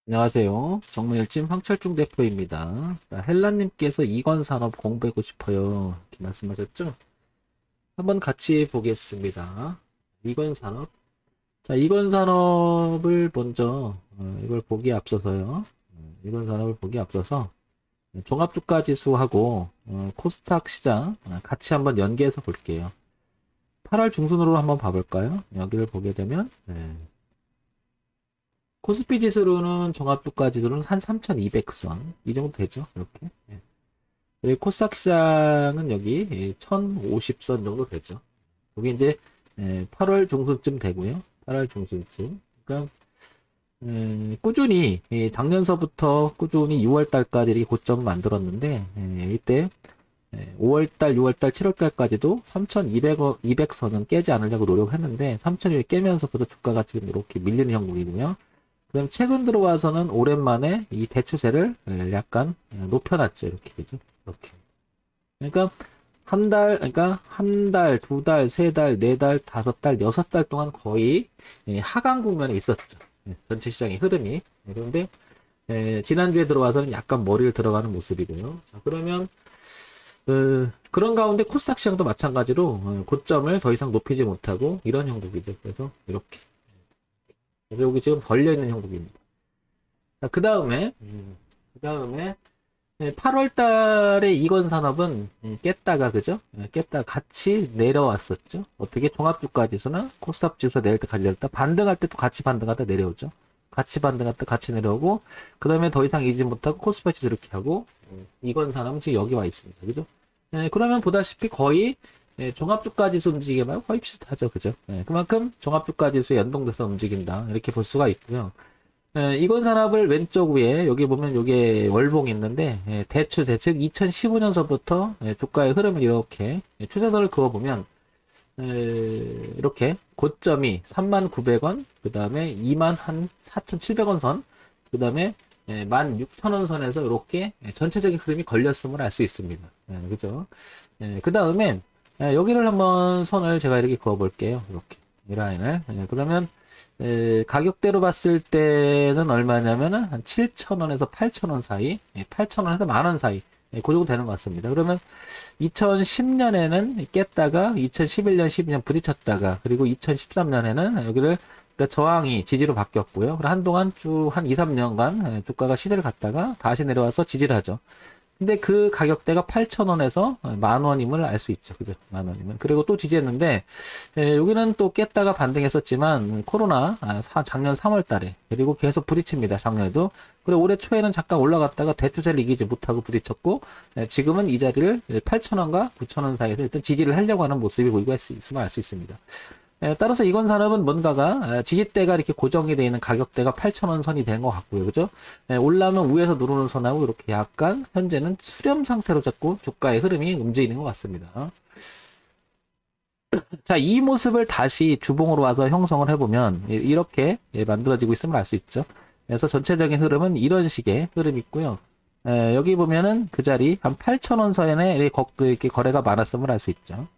안녕하세요. 정문일진 황철중 대표입니다. 헬라님께서 이건산업 공부하고 싶어요. 이렇게 말씀하셨죠? 한번 같이 보겠습니다. 이건산업. 자, 이건산업을 먼저, 이걸 보기에 앞서서요. 이건산업을 보기에 앞서서 종합주가지수하고 코스닥 시장 같이 한번 연계해서 볼게요. 8월 중순으로 한번 봐볼까요? 여기를 보게 되면, 코스피 지수로는 종합주가 지수로는 한 3,200선 이 정도 되죠. 이렇게. 예. 그리고 코스닥 시장은 여기 1,050선 정도 되죠. 여기 이제 8월 중순쯤 되고요. 8월 중순쯤. 그러니까 꾸준히 작년서부터 꾸준히 6월 달까지 이렇게 고점을 만들었는데 이때 5월 달, 6월 달, 7월 달까지도 3,200선은 깨지 않으려고 노력했는데 3,200 깨면서부터 주가가 지금 이렇게 밀리는 형국이고요. 그다음 최근 들어와서는 오랜만에 이 대추세를 약간 높여놨죠. 이렇게 그죠? 이렇게. 그러니까 한 달, 두 달, 세 달, 네 달, 다섯 달, 여섯 달 동안 거의 하강 국면에 있었죠. 전체 시장의 흐름이. 그런데 지난주에 들어와서는 약간 머리를 들어가는 모습이고요. 자, 그러면 그런 가운데 코스닥 시장도 마찬가지로 고점을 더 이상 높이지 못하고 이런 형국이죠. 그래서 이렇게. 그래서 여기 지금 벌려있는 형국입니다. 자, 그 다음에 8월 달에 이건 산업은 깼다가, 그죠? 깼다가 같이 내려왔었죠. 어떻게 종합주가 지수나 코스닥 지수 내릴 때 같이 내렸다. 반등할 때도 같이 반등하다 내려오죠. 같이 반등할 때 같이 내려오고, 그 다음에 더 이상 이지 못하고 코스닥 지수 이렇게 하고, 이건 산업은 지금 여기 와 있습니다. 그죠? 그러면 보다시피 거의 종합주가 지수 움직임하고 거의 비슷하죠. 그죠? 그만큼 종합주가 지수에 연동돼서 움직인다. 이렇게 볼 수가 있고요. 이건 산업을 왼쪽 위에 여기 보면 이게 월봉이 있는데 대추세 즉 2015년서부터 주가의 흐름을 이렇게 추세선을 그어보면 이렇게 고점이 39,000원 그 다음에 24,700원 선 그 다음에 16,000원 선에서 이렇게 전체적인 흐름이 걸렸음을 알 수 있습니다. 그죠? 그 다음에 여기를 한번 선을 제가 이렇게 그어 볼게요. 이렇게 이 라인을. 그러면 가격대로 봤을 때는 얼마냐면은 한 7,000원에서 8,000원 사이, 8,000원에서 만원 사이, 그 정도 되는 것 같습니다. 그러면 2010년에는 깼다가 2011년, 12년 부딪혔다가 그리고 2013년에는 여기를 그러니까 저항이 지지로 바뀌었고요. 그리고 한동안 쭉 한 2, 3년간 주가가 시대를 갔다가 다시 내려와서 지지를 하죠. 근데 그 가격대가 8,000원에서 만 원임을 알 수 있죠. 그죠? 만 원이면. 그리고 또 지지했는데, 여기는 또 깼다가 반등했었지만, 코로나, 작년 3월 달에, 그리고 계속 부딪힙니다. 작년에도. 그리고 올해 초에는 잠깐 올라갔다가 대투세를 이기지 못하고 부딪혔고, 지금은 이 자리를 8,000원과 9,000원 사이에서 일단 지지를 하려고 하는 모습이 보이고 있으면 알 수 있습니다. 따라서 이건 산업은 뭔가가 지지대가 이렇게 고정이 되어 있는 가격대가 8,000원 선이 되는 것 같고요. 그죠? 올라오면 위에서 누르는 선하고 이렇게 약간 현재는 수렴 상태로 잡고 주가의 흐름이 움직이는 것 같습니다. 자, 이 모습을 다시 주봉으로 와서 형성을 해보면 이렇게 만들어지고 있음을 알 수 있죠. 그래서 전체적인 흐름은 이런 식의 흐름이 있고요. 여기 보면은 그 자리 한 8,000원 선에 이렇게 거래가 많았음을 알 수 있죠.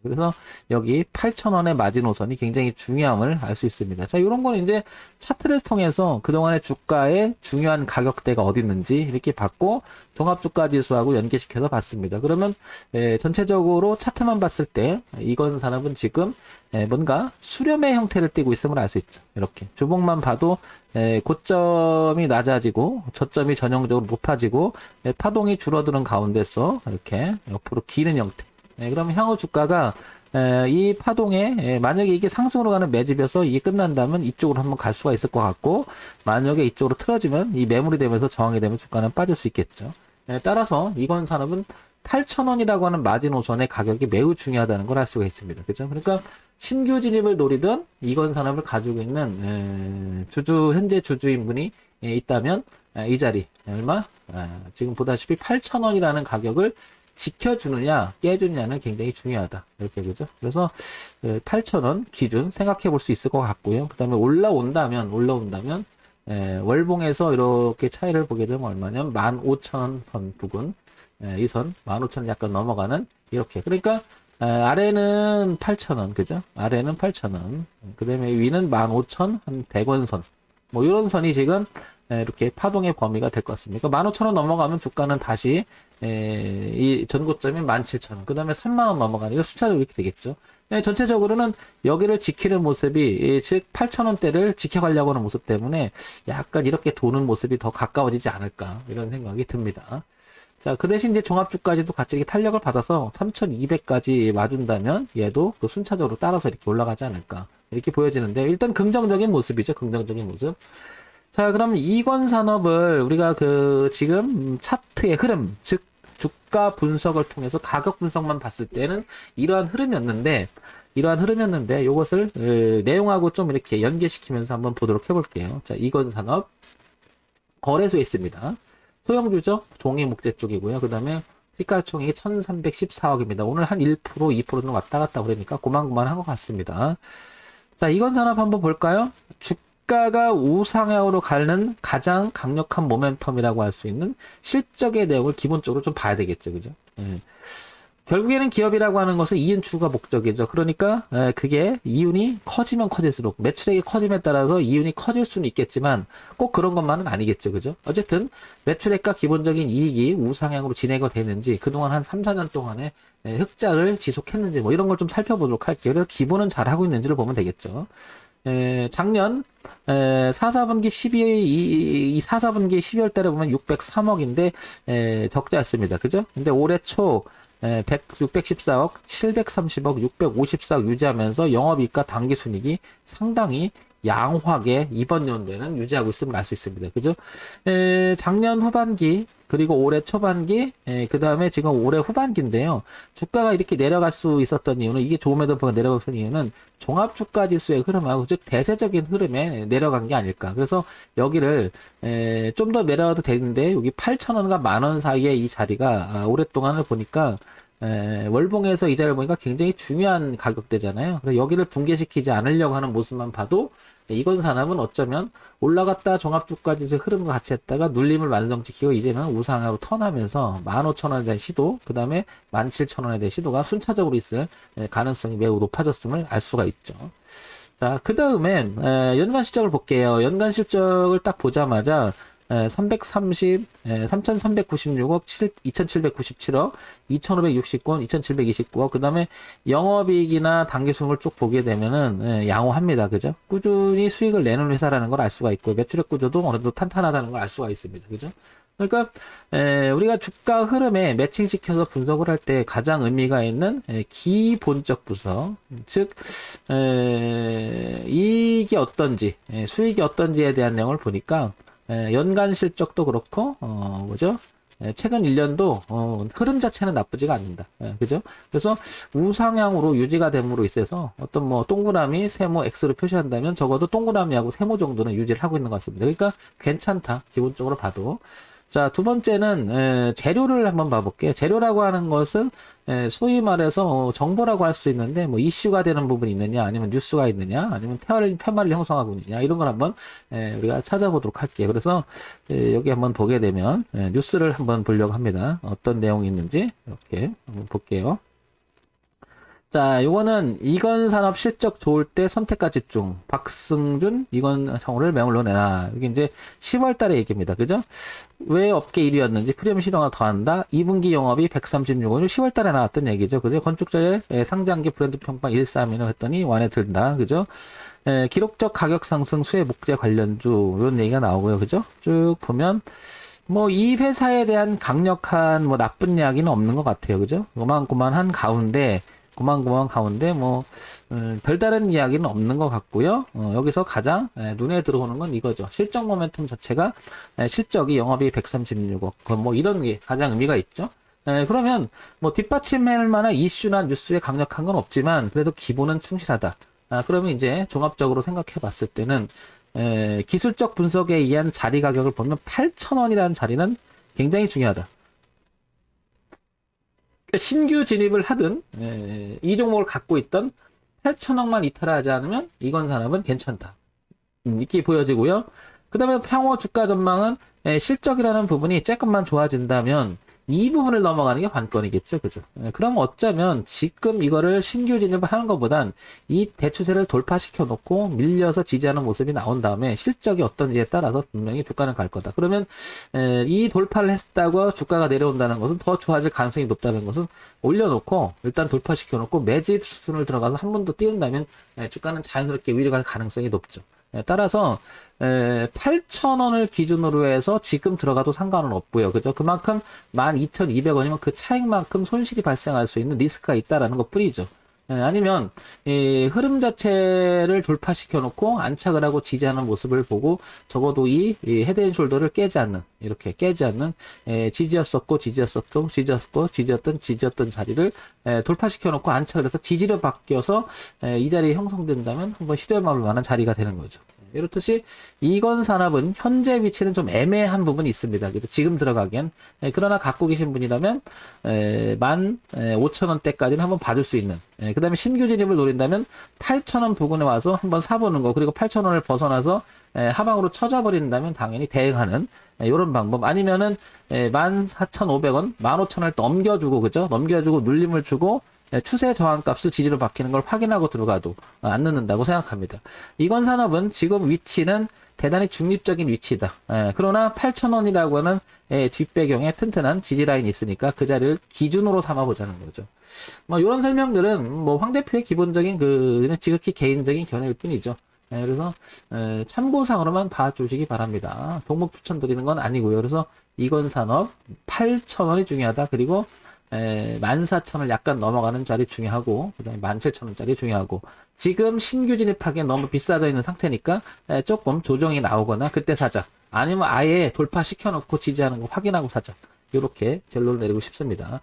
그래서 여기 8,000원의 마지노선이 굉장히 중요함을 알 수 있습니다. 자, 이런 거는 이제 차트를 통해서 그동안의 주가의 중요한 가격대가 어디 있는지 이렇게 봤고 종합주가 지수하고 연계시켜서 봤습니다. 그러면 전체적으로 차트만 봤을 때 이건 산업은 지금 뭔가 수렴의 형태를 띠고 있음을 알 수 있죠. 이렇게 주봉만 봐도 고점이 낮아지고 저점이 전형적으로 높아지고 파동이 줄어드는 가운데서 이렇게 옆으로 기는 형태. 그러면 향후 주가가 이 파동에 만약에 이게 상승으로 가는 매집에서 이게 끝난다면 이쪽으로 한번 갈 수가 있을 것 같고 만약에 이쪽으로 틀어지면 이 매물이 되면서 저항이 되면 주가는 빠질 수 있겠죠. 따라서 이건 산업은 8,000원이라고 하는 마지노선의 가격이 매우 중요하다는 걸 알 수가 있습니다. 그죠? 그러니까 신규 진입을 노리던 이건 산업을 가지고 있는 현재 주주인분이 있다면 이 자리 얼마? 지금 보다시피 8,000원이라는 가격을 지켜주느냐 깨주느냐는 굉장히 중요하다 이렇게 그죠. 그래서 8,000원 기준 생각해 볼 수 있을 것 같고요. 그 다음에 올라온다면 월봉에서 이렇게 차이를 보게 되면 얼마냐면 15,000원 선 부근 이 선 15,000원 약간 넘어가는 이렇게 그러니까 아래는 8,000원 그죠. 아래는 8,000원 그 다음에 위는 15,100원 선 뭐 이런 선이 지금 이렇게 파동의 범위가 될 것 같습니다. 15,000원 넘어가면 주가는 다시 이 전고점이 17,000원, 그 다음에 3만원 넘어가는 이런 숫자로 이렇게 되겠죠. 전체적으로는 여기를 지키는 모습이, 즉 8,000원대를 지켜가려고 하는 모습 때문에 약간 이렇게 도는 모습이 더 가까워지지 않을까 이런 생각이 듭니다. 자, 그 대신 이제 종합주까지도 같이 이렇게 탄력을 받아서 3,200까지 맞은다면 얘도 그 순차적으로 따라서 이렇게 올라가지 않을까 이렇게 보여지는데, 일단 긍정적인 모습이죠. 긍정적인 모습. 자, 그럼 이건산업을 우리가 그 지금 차트의 흐름, 즉 주가 분석을 통해서 가격 분석만 봤을 때는 이러한 흐름이었는데 이것을 내용하고 좀 이렇게 연계시키면서 한번 보도록 해볼게요. 자, 이건산업 거래소에 있습니다. 소형주죠. 종이 목재 쪽이고요. 그 다음에 시가총액이 1314억입니다. 오늘 한 1%, 2%는 왔다 갔다 그러니까 고만고만한 것 같습니다. 자, 이건산업 한번 볼까요? 주가가 우상향으로 가는 가장 강력한 모멘텀이라고 할 수 있는 실적의 내용을 기본적으로 좀 봐야 되겠죠. 그죠? 결국에는 기업이라고 하는 것은 이윤추가 목적이죠. 그러니까 그게 이윤이 커지면 커질수록 매출액이 커짐에 따라서 이윤이 커질 수는 있겠지만 꼭 그런 것만은 아니겠죠. 그죠? 어쨌든 매출액과 기본적인 이익이 우상향으로 진행이 되는지, 그동안 한 3, 4년 동안에 흑자를 지속했는지 뭐 이런 걸 좀 살펴보도록 할게요. 그래서 기본은 잘하고 있는지를 보면 되겠죠. 작년 4, 4분기 4, 4분기 12월 달에 보면 603억인데 적자였습니다. 그죠? 근데 올해 초 614억, 730억, 654억 유지하면서 영업이익과 당기순이익이 상당히 양호하게 이번 연도에는 유지하고 있음을 알 수 있습니다. 그죠? 작년 후반기, 그리고 올해 초반기, 그 다음에 지금 올해 후반기인데요. 주가가 이렇게 내려갈 수 있었던 이유는, 이게 좋음에도 불구하고 내려갔던 이유는 종합주가지수의 흐름하고, 즉 대세적인 흐름에 내려간 게 아닐까. 그래서 여기를 좀 더 내려가도 되는데, 여기 8,000원과 10,000원 사이의 이 자리가 오랫동안을 보니까 월봉에서 이 자리를 보니까 굉장히 중요한 가격대잖아요. 그래서 여기를 붕괴시키지 않으려고 하는 모습만 봐도 이건산업은 어쩌면 올라갔다 종합주가지수 흐름과 같이 했다가 눌림을 완성시키고 이제는 우상향으로 턴하면서 15,000원에 대한 시도, 그 다음에 17,000원에 대한 시도가 순차적으로 있을 가능성이 매우 높아졌음을 알 수가 있죠. 자, 그 다음엔 연간 실적을 볼게요. 연간 실적을 딱 보자마자 3,396억, 2,797억, 2,569원, 2,729억, 그 다음에 영업이익이나 당기순을 쭉 보게 되면은, 양호합니다. 그죠? 꾸준히 수익을 내는 회사라는 걸 알 수가 있고, 매출액 구조도 어느 정도 탄탄하다는 걸 알 수가 있습니다. 그죠? 그러니까, 우리가 주가 흐름에 매칭시켜서 분석을 할 때 가장 의미가 있는 기본적 분석, 즉, 이익이 어떤지, 수익이 어떤지에 대한 내용을 보니까, 연간 실적도 그렇고, 뭐죠? 최근 1년도, 흐름 자체는 나쁘지가 않는다. 그죠? 그래서 우상향으로 유지가 됨으로 있어서 어떤 뭐 동그라미, 세모, X로 표시한다면 적어도 동그라미하고 세모 정도는 유지를 하고 있는 것 같습니다. 그러니까 괜찮다. 기본적으로 봐도. 자, 두 번째는 재료를 한번 봐볼게요. 재료라고 하는 것은 소위 말해서 정보라고 할 수 있는데, 뭐 이슈가 되는 부분이 있느냐, 아니면 뉴스가 있느냐, 아니면 폐말을 형성하고 있느냐, 이런 걸 한번 우리가 찾아보도록 할게요. 그래서 여기 한번 보게 되면 뉴스를 한번 보려고 합니다. 어떤 내용이 있는지 이렇게 한번 볼게요. 자, 요거는 이건산업 실적 좋을 때 선택과 집중. 박승준, 이건성우를 매물로 내놔. 이게 이제 10월 달의 얘기입니다. 그죠? 왜 업계 1위였는지 프리미엄 실효가 더한다. 2분기 영업이 136원을 10월 달에 나왔던 얘기죠. 그죠? 건축자의 상장기 브랜드 평판 131을 했더니 완에 들다. 그죠? 기록적 가격 상승 수혜 목재 관련주, 이런 얘기가 나오고요. 그죠? 쭉 보면, 뭐, 이 회사에 대한 강력한, 뭐, 나쁜 이야기는 없는 것 같아요. 그죠? 고만고만한 가운데, 뭐, 별다른 이야기는 없는 것 같고요. 여기서 가장 눈에 들어오는 건 이거죠. 실적 모멘텀 자체가, 실적이 영업이 136억. 뭐, 이런 게 가장 의미가 있죠. 그러면, 뭐, 뒷받침할 만한 이슈나 뉴스에 강력한 건 없지만, 그래도 기본은 충실하다. 그러면 이제 종합적으로 생각해 봤을 때는, 기술적 분석에 의한 자리 가격을 보면 8,000원이라는 자리는 굉장히 중요하다. 신규 진입을 하든 이 종목을 갖고 있던 8,000억만 이탈하지 않으면 이건산업은 괜찮다. 이렇게 보여지고요. 그 다음에 향후 주가 전망은 실적이라는 부분이 조금만 좋아진다면 이 부분을 넘어가는 게 관건이겠죠. 그죠? 그럼 어쩌면 지금 이거를 신규 진입을 하는 것보단 이 대추세를 돌파시켜 놓고 밀려서 지지하는 모습이 나온 다음에 실적이 어떤지에 따라서 분명히 주가는 갈 거다. 그러면 이 돌파를 했다고 주가가 내려온다는 것은 더 좋아질 가능성이 높다는 것은 올려놓고 일단 돌파시켜 놓고 매집 수순을 들어가서 한 번 더 띄운다면 주가는 자연스럽게 위로 갈 가능성이 높죠. 따라서 8,000원을 기준으로 해서 지금 들어가도 상관은 없고요. 그죠? 그만큼 12,200원이면 그 차익만큼 손실이 발생할 수 있는 리스크가 있다라는 것 뿐이죠. 아니면 흐름 자체를 돌파시켜 놓고 안착을 하고 지지하는 모습을 보고 적어도 이 헤드앤숄더를 깨지 않는, 이렇게 깨지 않는 지지였었고 지지였던 자리를 돌파시켜 놓고 안착을 해서 지지로 바뀌어서 이 자리에 형성된다면 한번 시도해볼 만한 자리가 되는 거죠. 이렇듯이 이건 산업은 현재 위치는 좀 애매한 부분이 있습니다. 그래서 지금 들어가기엔. 그러나 갖고 계신 분이라면 15,000원대까지는 한번 봐줄 수 있는. 그 다음에 신규 진입을 노린다면 8,000원 부근에 와서 한번 사보는 거, 그리고 8,000원을 벗어나서 하방으로 쳐져버린다면 당연히 대응하는 이런 방법. 아니면은 14,500원, 15,000원을 넘겨주고, 그죠? 넘겨주고 눌림을 주고 추세 저항값을 지지로 바뀌는 걸 확인하고 들어가도 안 늦는다고 생각합니다. 이건 산업은 지금 위치는 대단히 중립적인 위치다. 그러나 8,000원이라고 하는 뒷배경에 튼튼한 지지 라인이 있으니까 그 자리를 기준으로 삼아보자는 거죠. 뭐 이런 설명들은 뭐 황 대표의 기본적인 지극히 개인적인 견해일 뿐이죠. 그래서 참고상으로만 봐주시기 바랍니다. 종목 추천드리는 건 아니고요. 그래서 이건 산업 8,000원이 중요하다. 그리고 14,000을 약간 넘어가는 자리 중요하고, 그 다음에 17,000원짜리 중요하고, 지금 신규 진입하기엔 너무 비싸져 있는 상태니까 조금 조정이 나오거나 그때 사자. 아니면 아예 돌파시켜놓고 지지하는 거 확인하고 사자. 이렇게 결론을 내리고 싶습니다.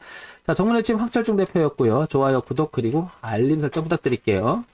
자, 정문일침 황철중 대표였고요. 좋아요, 구독, 그리고 알림 설정 부탁드릴게요.